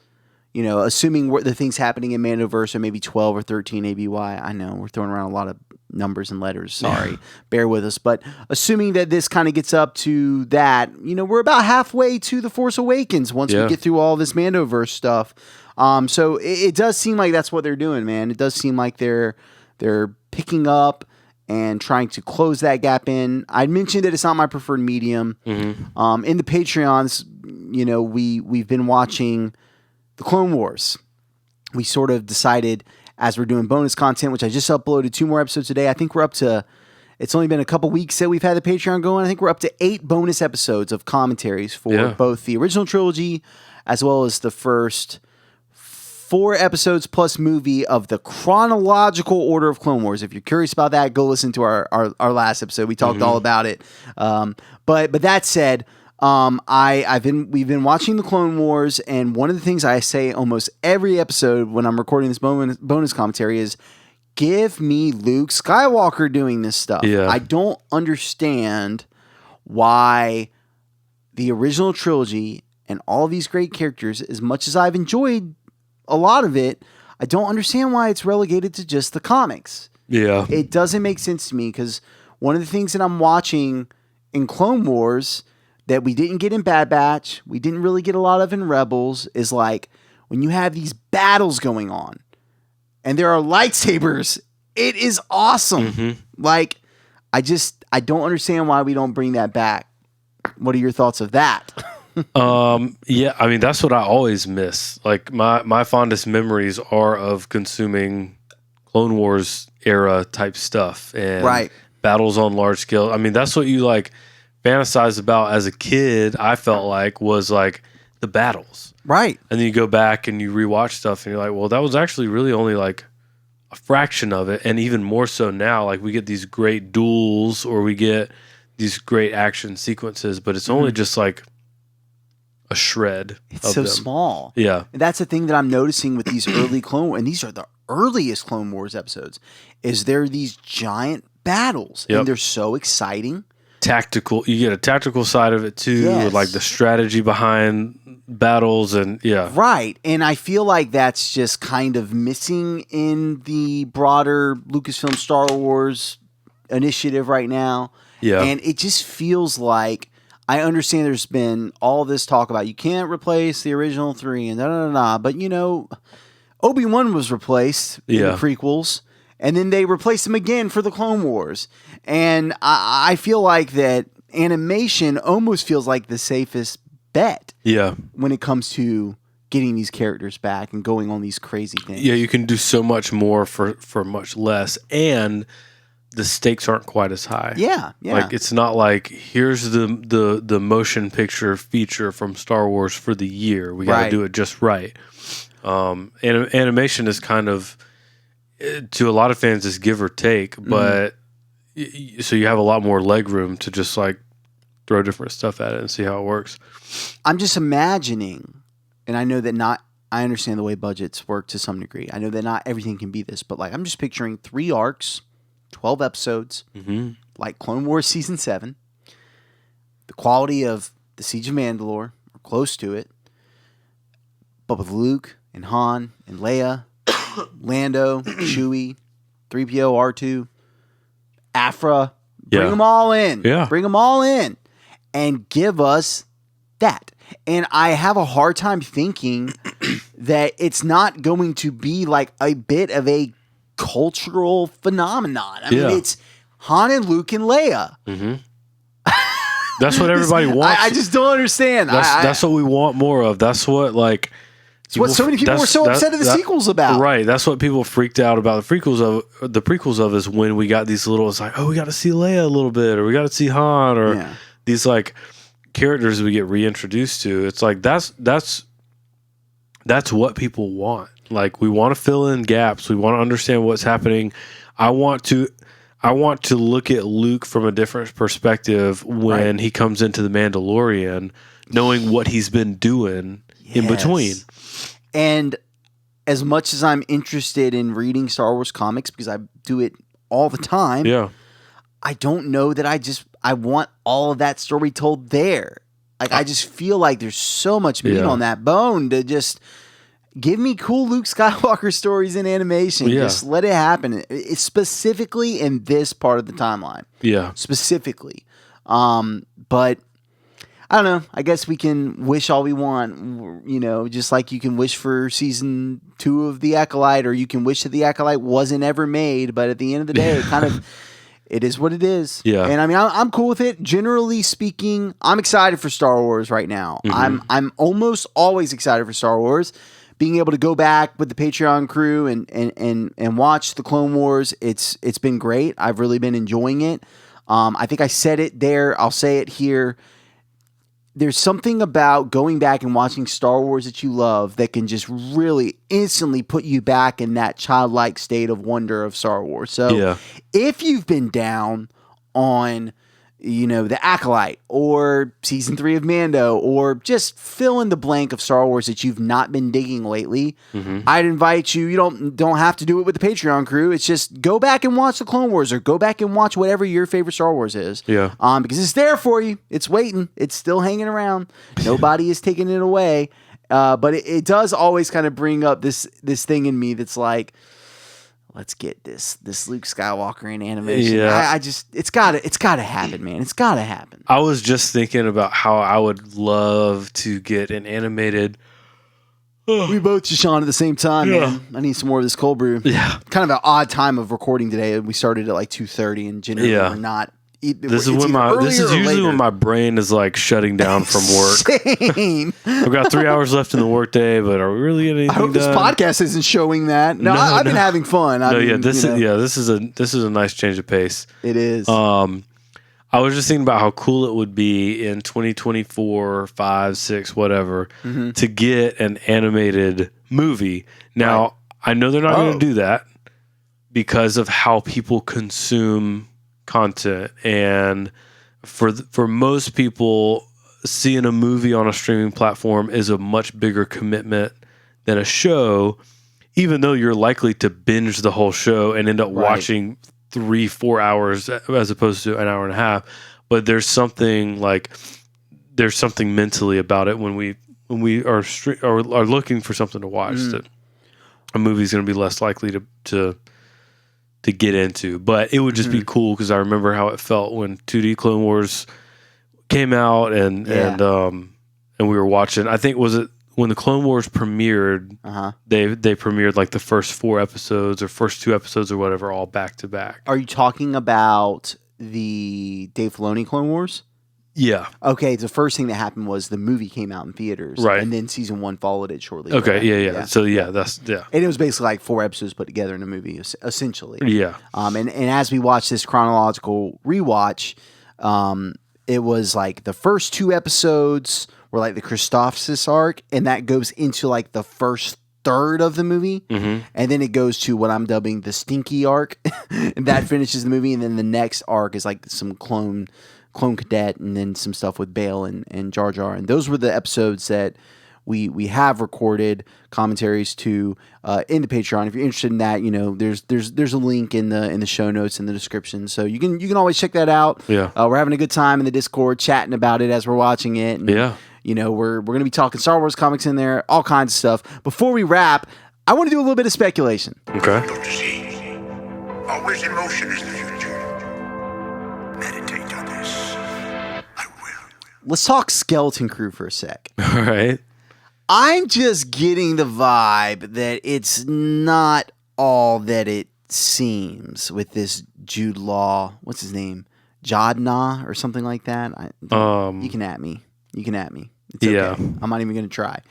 assuming the things happening in Mandoverse are maybe 12 or 13 ABY. I know we're throwing around a lot of numbers and letters. Sorry, bear with us. But assuming that this kind of gets up to that, we're about halfway to The Force Awakens once we get through all this Mandoverse stuff. So it does seem like that's what they're doing, man. It does seem like they're picking up and trying to close that gap in. I mentioned that it's not my preferred medium. In the Patreons, we've been watching the Clone Wars. We sort of decided, as we're doing bonus content, which I just uploaded 2 more episodes today, I think we're up to, it's only been a couple weeks that we've had the Patreon going. I think we're up to 8 bonus episodes of commentaries for both the original trilogy as well as the first 4 episodes plus movie of the chronological order of Clone Wars. If you're curious about that, go listen to our last episode. We talked all about it. But that said, we've been watching the Clone Wars, and one of the things I say almost every episode when I'm recording this bonus commentary is, give me Luke Skywalker doing this stuff. Yeah. I don't understand why the original trilogy and all these great characters, as much as I've enjoyed a lot of it, I don't understand why it's relegated to just the comics. Yeah. It doesn't make sense to me, because one of the things that I'm watching in Clone Wars that we didn't get in Bad Batch, we didn't really get a lot of in Rebels, is like when you have these battles going on and there are lightsabers, it is awesome. Like, I don't understand why we don't bring that back. What are your thoughts of that? Yeah, I mean, that's what I always miss. Like, my fondest memories are of consuming Clone Wars era type stuff and battles on large scale. I mean, that's what you like fantasize about as a kid. I felt like was like the battles, right? And then you go back and you rewatch stuff and you're like, well, that was actually really only like a fraction of it, and even more so now. Like we get these great duels, or we get these great action sequences, but it's only just like a shred. It's of so them. small. Yeah, And that's the thing that I'm noticing with these early Clone Wars, and these are the earliest Clone Wars episodes, is there are these giant battles, Yep. and they're so exciting. tactical. You get a tactical side of it too, Yes. with like the strategy behind battles, and Right. And I feel like that's just kind of missing in the broader Lucasfilm Star Wars initiative right now. Yeah. And it just feels like, I understand there's been all this talk about you can't replace the original 3 and da-da-da-da, but Obi-Wan was replaced in the Yeah. prequels, and then they replaced him again for the Clone Wars. And I feel like that animation almost feels like the safest bet yeah. when it comes to getting these characters back and going on these crazy things. Yeah, you can do so much more for much less, and the stakes aren't quite as high. Yeah. Like it's not like here's the motion picture feature from Star Wars for the year. We got to Right. do it just right. Animation is kind of, to a lot of fans, is give or take, but so you have a lot more leg room to just like throw different stuff at it and see how it works. I'm just imagining, and I know that I understand the way budgets work to some degree. I know that not everything can be this, but like I'm just picturing 3 arcs, 12 episodes, like Clone Wars Season 7, the quality of the Siege of Mandalore, or close to it, but with Luke and Han and Leia, Lando, Chewie, 3PO, R2, Afra, bring Yeah. them all in. Yeah. Bring them all in and give us that. And I have a hard time thinking that it's not going to be like a bit of a cultural phenomenon. I mean, Yeah. it's Han and Luke and Leia. That's what everybody wants. I just don't understand. That's what we want more of. That's what like. It's what so many people were so upset at the sequels about. Right. That's what people freaked out about the prequels of is when we got these little, it's like, oh, we got to see Leia a little bit, or we got to see Han, or Yeah. these like characters we get reintroduced to. It's like that's what people want. Like we want to fill in gaps. We want to understand what's happening. I want to look at Luke from a different perspective when he comes into the Mandalorian, knowing what he's been doing in between. And as much as I'm interested in reading Star Wars comics, because I do it all the time, Yeah. I don't know that I want all of that story told there. Like I just feel like there's so much meat Yeah. on that bone to just give me cool Luke Skywalker stories in animation. Yeah. Just let it happen. It's specifically in this part of the timeline. Yeah. Specifically. But I don't know. I guess we can wish all we want, just like you can wish for season 2 of The Acolyte, or you can wish that The Acolyte wasn't ever made. But at the end of the day, it is what it is. Yeah. And I mean, I'm cool with it. Generally speaking, I'm excited for Star Wars right now. I'm almost always excited for Star Wars. Being able to go back with the Patreon crew and watch the Clone Wars, it's been great. I've really been enjoying it. I think I said it there. I'll say it here. There's something about going back and watching Star Wars that you love that can just really instantly put you back in that childlike state of wonder of Star Wars. So if you've been down on, The Acolyte or season 3 of Mando, or just fill in the blank of Star Wars that you've not been digging lately, I'd invite you. You don't have to do it with the Patreon crew. It's just go back and watch the Clone Wars, or go back and watch whatever your favorite Star Wars is. Yeah. Because it's there for you. It's waiting. It's still hanging around. Nobody is taking it away. But it does always kind of bring up this thing in me that's like, let's get this Luke Skywalker in animation. Yeah. It's gotta happen, man. It's gotta happen. I was just thinking about how I would love to get an animated. We both just on at the same time, man. I need some more of this cold brew. Yeah. Kind of an odd time of recording today. We started at like 2:30, and generally we're not. This is usually when my brain is like shutting down from work. Same. I've got 3 hours left in the workday, but are we really getting anything I hope this done? podcast isn't showing that. No, I've been having fun. This is a nice change of pace. It is. I was just thinking about how cool it would be in 2024, 5, 6, whatever, to get an animated movie. Now, I know they're not going to do that. because of how people consume content. And for most people, seeing a movie on a streaming platform is a much bigger commitment than a show, even though you're likely to binge the whole show and end up watching 3-4 hours as opposed to an hour and a half. But there's something mentally about it when we are looking for something to watch that a movie's going to be less likely to get into. But it would just be cool because I remember how it felt when 2D Clone Wars came out and we were watching. I think was it when the Clone Wars premiered? They premiered like the first 4 episodes or first 2 episodes or whatever, all back to back. Are you talking about the Dave Filoni Clone Wars? Yeah. Okay, the first thing that happened was the movie came out in theaters. Right. And then season 1 followed it shortly. Okay, later. yeah. So that's And it was basically like 4 episodes put together in a movie, essentially. Yeah. And as we watched this chronological rewatch, it was like the first 2 episodes were like the Christophsis arc, and that goes into like the first third of the movie, and then it goes to what I'm dubbing the Stinky arc, and that finishes the movie, and then the next arc is like some clone cadet, and then some stuff with Bail and Jar Jar, and those were the episodes that we have recorded commentaries to in the Patreon. If you're interested in that, there's a link in the show notes in the description, so you can always check that out. Yeah, we're having a good time in the Discord, chatting about it as we're watching it. And, we're going to be talking Star Wars comics in there, all kinds of stuff. Before we wrap, I want to do a little bit of speculation. Okay. Dr. Z, always in motion is the future. Meditate on this. I will. Let's talk Skeleton Crew for a sec. All right. I'm just getting the vibe that it's not all that it seems with this Jude Law. What's his name? Jadna or something like that. You can at me. It's okay. Yeah. I'm not even going to try.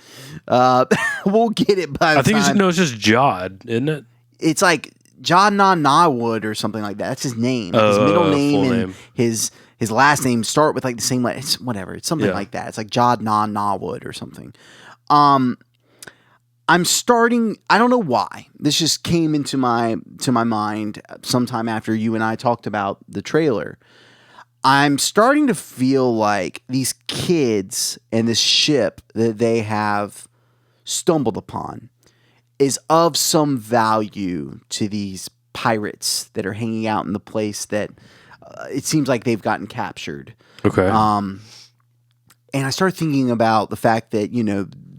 We'll get it by the I think time. it's just Jod, isn't it? It's like Jadna Nawood or something like that. That's his name. His middle name full and name. his last name start with like the same letter. It's whatever. It's something like that. It's like Jadna Nawood or something. I'm starting. I don't know why. This just came into my mind sometime after you and I talked about the trailer. I'm starting to feel like these kids and this ship that they have stumbled upon is of some value to these pirates that are hanging out in the place that it seems like they've gotten captured. Okay. And I started thinking about the fact that,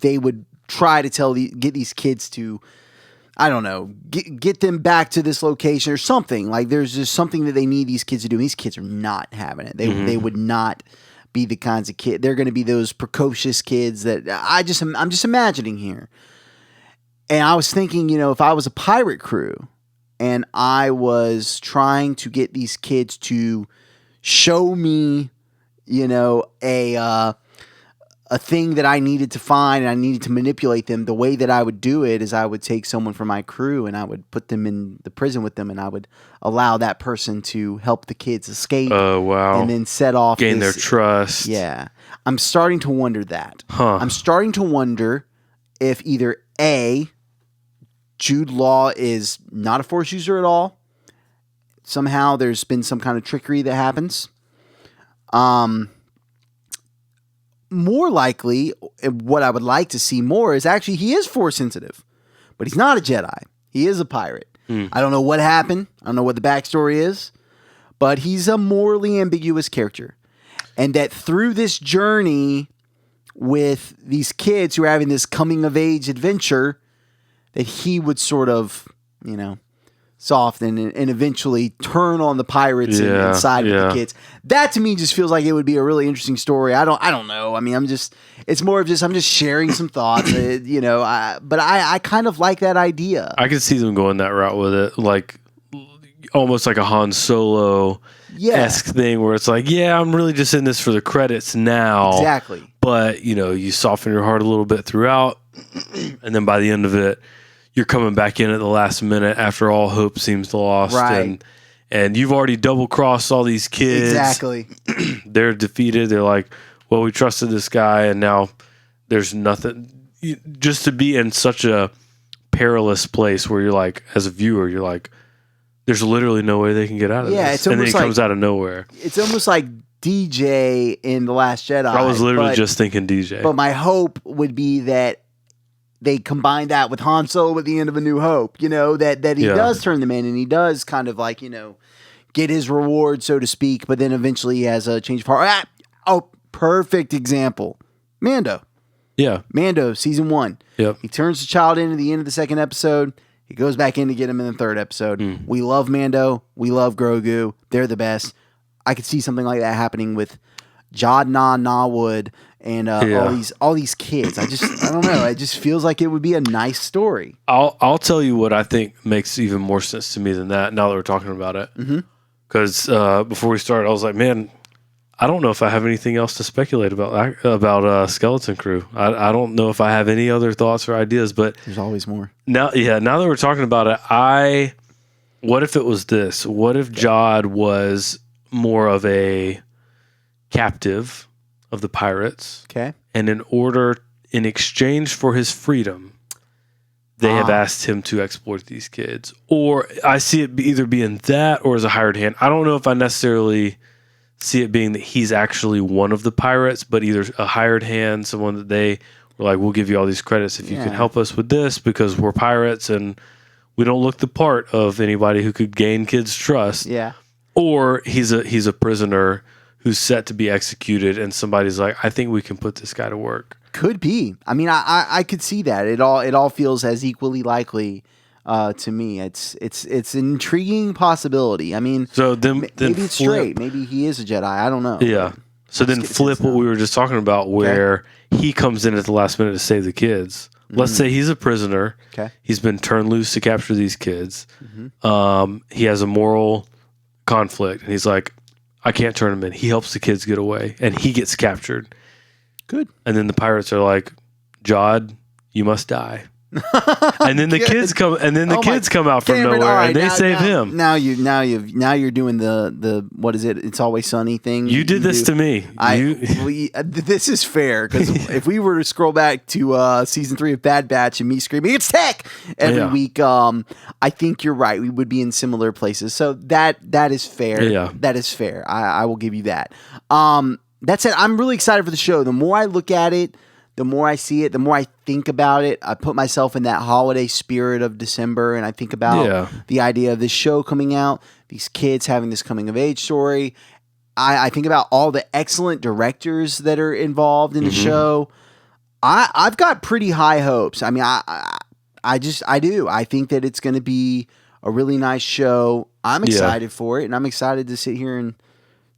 they would try to get these kids to, I don't know, get them back to this location or something. Like there's just something that they need these kids to do. These kids are not having it. They would not be the kinds of kid. They're going to be those precocious kids that I'm just imagining here. And I was thinking, if I was a pirate crew and I was trying to get these kids to show me, a thing that I needed to find and I needed to manipulate them, the way that I would do it is I would take someone from my crew and I would put them in the prison with them and I would allow that person to help the kids escape. Oh, wow. And then set off. Gain their trust. Yeah. I'm starting to wonder that. Huh. I'm starting to wonder if either A, Jude Law is not a Force user at all. Somehow there's been some kind of trickery that happens. More likely, what I would like to see more is actually he is Force sensitive, but he's not a Jedi. He is a pirate. I don't know what happened. I don't know what the backstory is, but he's a morally ambiguous character. And that through this journey with these kids who are having this coming of age adventure, that he would sort of, soften and eventually turn on the pirates and side with the kids. That to me just feels like it would be a really interesting story. I don't know. I mean, it's more of just, I'm just sharing some thoughts, but I kind of like that idea. I could see them going that route with it. Like almost like a Han Solo-esque thing where it's like, I'm really just in this for the credits now. Exactly. But, you soften your heart a little bit throughout. And then by the end of it, you're coming back in at the last minute after all hope seems lost. Right. And you've already double-crossed all these kids. Exactly. They're defeated. They're like, well, we trusted this guy, and now there's nothing. Just to be in such a perilous place where you're like, as a viewer, you're like, there's literally no way they can get out of Yeah, this. it's And then he almost comes out of nowhere. It's almost like DJ in The Last Jedi. I was literally just thinking DJ. But my hope would be that they combine that with Han Solo at the end of A New Hope, that he does turn them in and he does kind of like, get his reward, so to speak, but then eventually he has a change of heart. Perfect example. Mando. Yeah. Mando, season 1. Yep. He turns the child in at the end of the second episode. He goes back in to get him in the third episode. We love Mando. We love Grogu. They're the best. I could see something like that happening with Jod Nawood and all these kids. I don't know. It just feels like it would be a nice story. I'll tell you what I think makes even more sense to me than that. Now that we're talking about it, because before we started, I was like, man, I don't know if I have anything else to speculate about Skeleton Crew. I don't know if I have any other thoughts or ideas, but there's always more. Now that we're talking about it, what if it was this? What if Jod was more of a captive of the pirates? Okay. And in exchange for his freedom, they have asked him to exploit these kids. Or I see it either being that or as a hired hand. I don't know if I necessarily see it being that he's actually one of the pirates, but either a hired hand, someone that they were like, we'll give you all these credits if you can help us with this because we're pirates and we don't look the part of anybody who could gain kids' trust. Yeah. Or he's a prisoner who's set to be executed and somebody's like, I think we can put this guy to work. Could be. I mean, I could see that. It all feels as equally likely to me. It's an intriguing possibility. I mean, so then maybe it's straight. Maybe he is a Jedi. I don't know. Yeah. So then flip what we were just talking about, where he comes in at the last minute to save the kids. Let's say he's a prisoner. Okay. He's been turned loose to capture these kids. He has a moral conflict, and he's like, I can't turn him in. He helps the kids get away, and he gets captured. Good. And then the pirates are like, Jod, you must die. And then the kids come, come out from Cameron, nowhere, right, and they save him. Now you're doing the what is it? It's Always Sunny thing. You did this to me. This is fair because if we were to scroll back to season 3 of Bad Batch and me screaming "It's Tech" every week, I think you're right. We would be in similar places. So that is fair. Yeah, that is fair. I will give you that. That said, I'm really excited for the show. The more I look at it, the more I see it, the more I think about it. I put myself in that holiday spirit of December, and I think about the idea of this show coming out, these kids having this coming of age story. I think about all the excellent directors that are involved in the show. I've got pretty high hopes. I mean, I do. I think that it's going to be a really nice show. I'm excited for it, and I'm excited to sit here and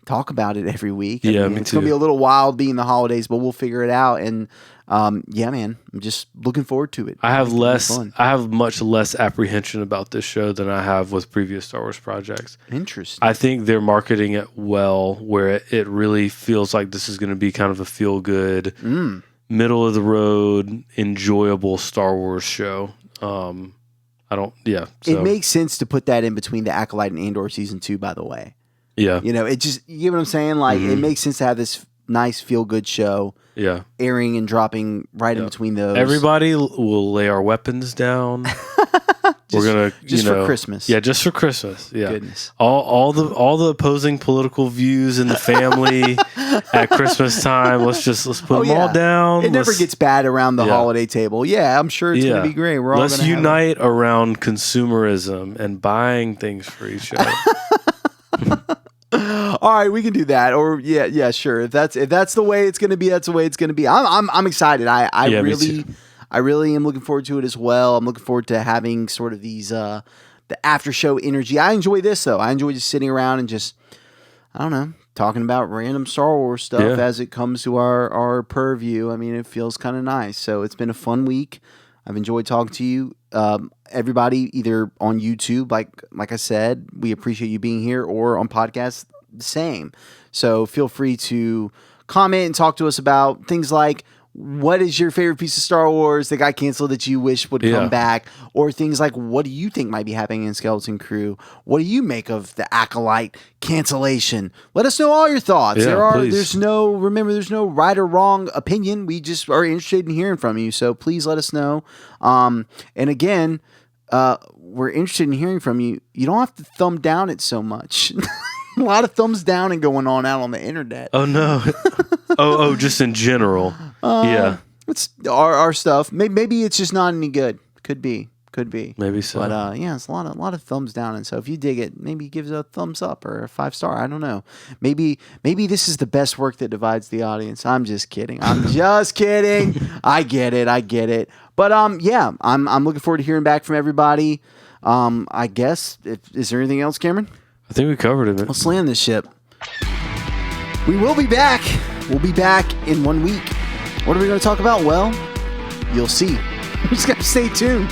talk about it every week. Me it's going to be a little wild being the holidays, but we'll figure it out. And man, I'm just looking forward to it. I have much less apprehension about this show than I have with previous Star Wars projects. Interesting. I think they're marketing it well, where it really feels like this is going to be kind of a feel good, middle of the road, enjoyable Star Wars show. It makes sense to put that in between the Acolyte and Andor season 2, by the way. Yeah. It just, you get what I'm saying? Like, it makes sense to have this nice feel-good show airing and dropping right in between those. Everybody will lay our weapons down. We're going to, just for Christmas. Yeah, just for Christmas. Yeah. Goodness. All the opposing political views in the family at Christmas time, let's put them all down. It never gets bad around the holiday table. Yeah, I'm sure it's going to be great. Let's unite around consumerism and buying things for each other. All right, we can do that. Or sure. If that's the way it's going to be, that's the way it's going to be. I'm excited. I really am looking forward to it as well. I'm looking forward to having sort of these the after show energy. I enjoy this though. I enjoy just sitting around and just, I don't know, talking about random Star Wars stuff as it comes to our purview. I mean, it feels kind of nice. So it's been a fun week. I've enjoyed talking to you. Everybody, either on YouTube, like I said, we appreciate you being here, or on podcasts, the same. So feel free to comment and talk to us about things like, what is your favorite piece of Star Wars that got canceled that you wish would come back? Or things like, what do you think might be happening in Skeleton Crew? What do you make of the Acolyte Cancellation? Let us know all your thoughts. Yeah, there's no right or wrong opinion. We just are interested in hearing from you. So please let us know. And again, we're interested in hearing from you. You don't have to thumb down it so much. A lot of thumbs down and going on out on the internet. Oh no. Just in general. Yeah. It's our stuff. Maybe it's just not any good. Could be. Maybe so. But yeah, it's a lot of thumbs down. And so if you dig it, maybe give it a thumbs up or a 5-star. I don't know. Maybe this is the best work that divides the audience. I'm just kidding. I get it. But yeah, I'm looking forward to hearing back from everybody. I guess. Is there anything else, Cameron? I think we covered it. Let's land this ship. We will be back. We'll be back in 1 week. What are we going to talk about? Well, you'll see. You just got to stay tuned.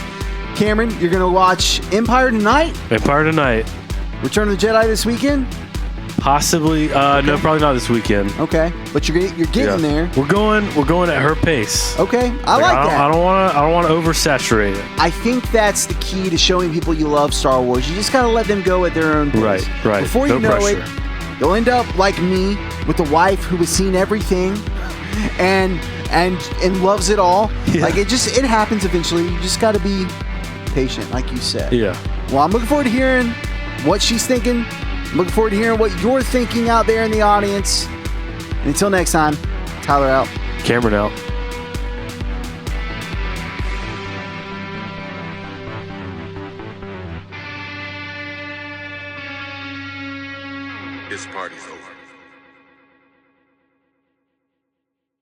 Cameron, you're going to watch Empire tonight? Return of the Jedi this weekend? Possibly. Okay. No, probably not this weekend. Okay, but you're getting there. We're going at her pace. Okay, I like that. I don't want to oversaturate it. I think that's the key to showing people you love Star Wars. You just got to let them go at their own pace. Right. Before you know it, you'll end up like me with a wife who has seen everything and loves it all. Yeah. Like it happens eventually. You just got to be patient, like you said. Yeah. Well, I'm looking forward to hearing what she's thinking. I'm looking forward to hearing what you're thinking out there in the audience. And until next time, Tyler out. Cameron out. This party's over.